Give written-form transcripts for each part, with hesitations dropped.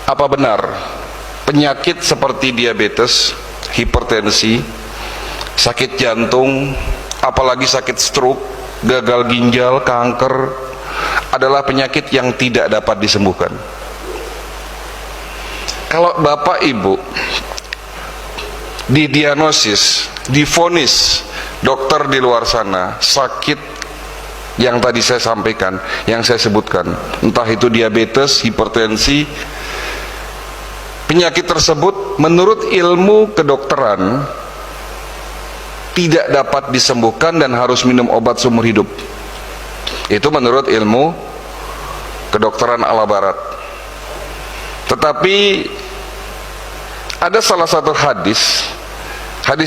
Apa benar penyakit seperti diabetes, hipertensi, sakit jantung, apalagi sakit stroke, gagal ginjal, kanker adalah penyakit yang tidak dapat disembuhkan? Kalau Bapak Ibu didiagnosis, divonis dokter di luar sana sakit yang tadi saya sampaikan, yang saya sebutkan, entah itu diabetes, hipertensi, penyakit tersebut menurut ilmu kedokteran tidak dapat disembuhkan dan harus minum obat seumur hidup. Itu menurut ilmu kedokteran ala barat. Tetapi ada salah satu hadis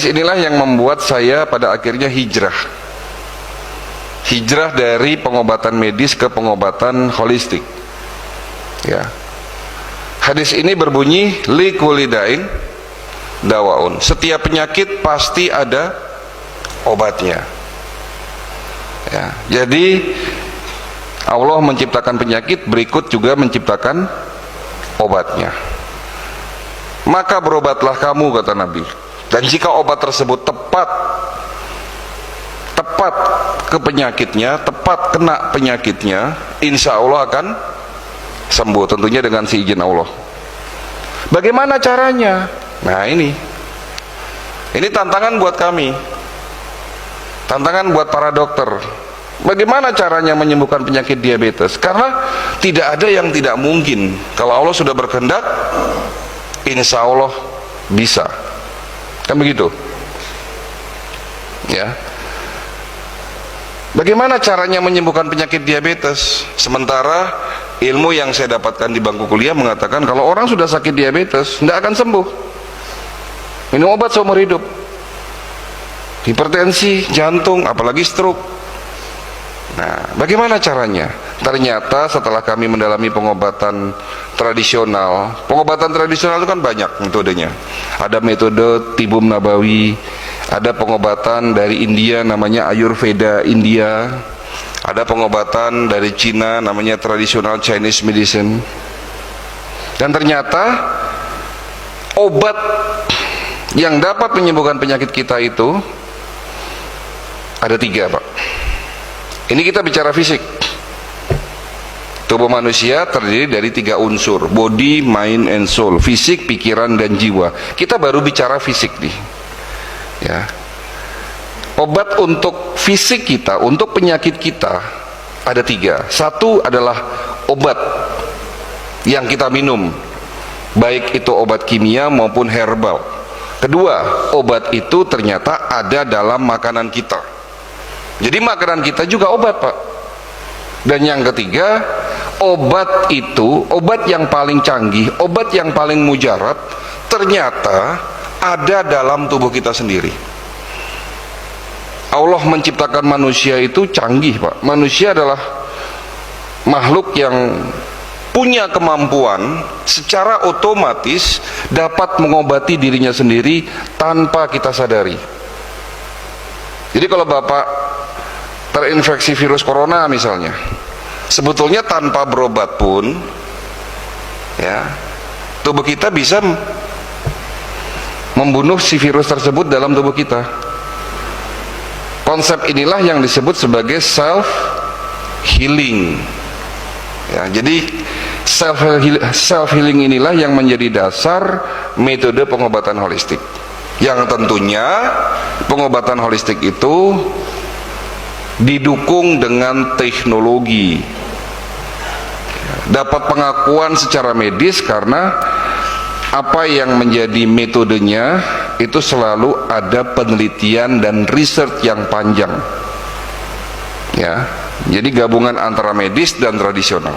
inilah yang membuat saya pada akhirnya hijrah dari pengobatan medis ke pengobatan holistik. Ya. Hadis ini berbunyi, li kulli da'in dawaun. Setiap penyakit pasti ada obatnya. Ya. Jadi Allah menciptakan penyakit, berikut juga menciptakan obatnya. Maka berobatlah kamu, kata Nabi. Dan jika obat tersebut tepat ke penyakitnya, tepat kena penyakitnya, insya Allah akan sembuh, tentunya dengan seizin Allah. Bagaimana caranya? Nah, ini tantangan buat kami, tantangan buat para dokter. Bagaimana caranya menyembuhkan penyakit diabetes? Karena tidak ada yang tidak mungkin. Kalau Allah sudah berkehendak, insya Allah bisa. Kan begitu? Ya. Bagaimana caranya menyembuhkan penyakit diabetes? Sementara ilmu yang saya dapatkan di bangku kuliah mengatakan kalau orang sudah sakit diabetes tidak akan sembuh. Minum obat seumur hidup. Hipertensi, jantung, apalagi stroke. Nah, bagaimana caranya? Ternyata setelah kami mendalami pengobatan tradisional itu kan banyak metodenya. Ada metode tibum nabawi, ada pengobatan dari India namanya Ayurveda India, ada pengobatan dari Cina namanya traditional Chinese medicine. Dan ternyata obat yang dapat menyembuhkan penyakit kita itu ada 3, Pak. Ini kita bicara fisik. Tubuh manusia terdiri dari 3 unsur, body, mind, and soul. Fisik, pikiran, dan jiwa. Kita baru bicara fisik nih. Ya. Obat untuk fisik kita, untuk penyakit kita ada 3. Satu adalah obat yang kita minum, baik itu obat kimia maupun herbal. Kedua, obat itu ternyata ada dalam makanan kita. Jadi makanan kita juga obat, Pak. Dan yang ketiga, obat itu, obat yang paling canggih, obat yang paling mujarab, ternyata ada dalam tubuh kita sendiri. Allah menciptakan manusia itu canggih, Pak. Manusia adalah makhluk yang punya kemampuan secara otomatis dapat mengobati dirinya sendiri tanpa kita sadari. Jadi kalau Bapak terinfeksi virus corona misalnya, sebetulnya tanpa berobat pun ya, tubuh kita bisa membunuh si virus tersebut dalam tubuh kita. Konsep inilah yang disebut sebagai self healing. Ya, jadi self healing inilah yang menjadi dasar metode pengobatan holistik. Yang tentunya pengobatan holistik itu didukung dengan teknologi, dapat pengakuan secara medis karena apa yang menjadi metodenya itu selalu ada penelitian dan research yang panjang. Ya, jadi gabungan antara medis dan tradisional.